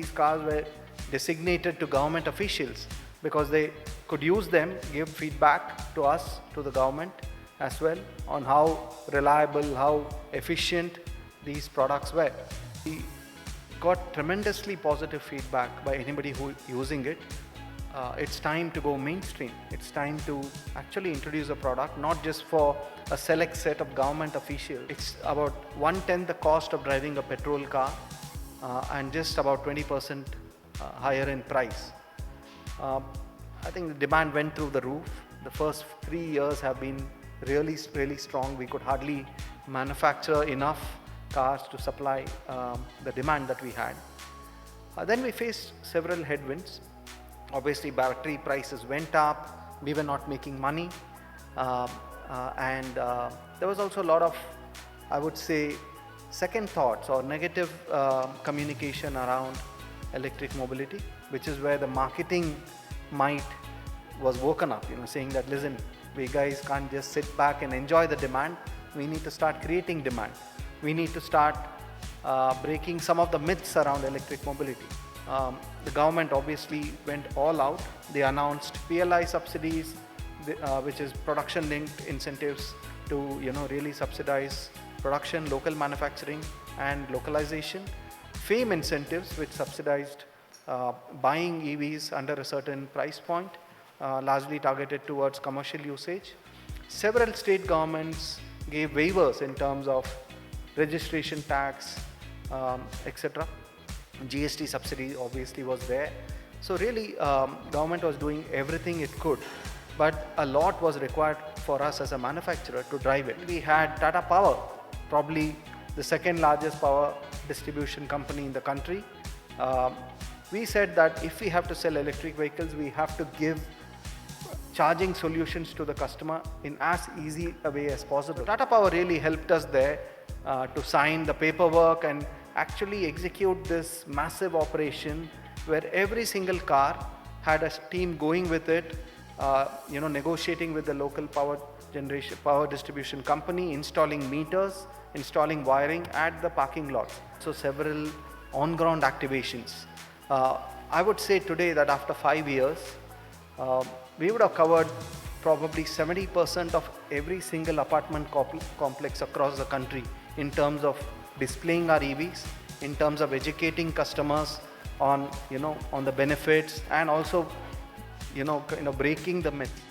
these cars were designated to government officials because they could use them, give feedback to us, to the government as well, on how reliable, how efficient these products were. We got tremendously positive feedback by anybody who using it. It's time to go mainstream. It's time to actually introduce a product not just for a select set of government officials. It's about 1/10 the cost of driving a petrol car and just about 20% higher in price. I think the demand went through the roof. The first 3 years have been really strong. We could hardly manufacture enough cars to supply the demand that we had. Then we faced several headwinds. Obviously, battery prices went up. We were not making money, and there was also a lot of, I would say, second thoughts or negative communication around electric mobility, which is where the marketing might was woken up, saying that, listen, we guys can't just sit back and enjoy the demand. We need to start creating demand. We need to start breaking some of the myths around electric mobility. The government obviously went all out. They announced PLI subsidies, which is production-linked incentives to really subsidize production, local manufacturing, and localization. FAME incentives, which subsidized buying EVs under a certain price point, largely targeted towards commercial usage. Several state governments gave waivers in terms of registration tax, etc. GST subsidy obviously was there. So really, government was doing everything it could, but a lot was required for us as a manufacturer to drive it. We had Tata Power, probably the second largest power distribution company in the country. We said that if we have to sell electric vehicles, we have to give charging solutions to the customer in as easy a way as possible. Tata Power really helped us there to sign the paperwork and actually execute this massive operation where every single car had a team going with it, negotiating with the local power distribution company, installing meters, installing wiring at the parking lot. So several on-ground activations. I would say today that after 5 years, we would have covered probably 70% of every single apartment complex across the country in terms of displaying our EVs, in terms of educating customers on the benefits, and also breaking the myth.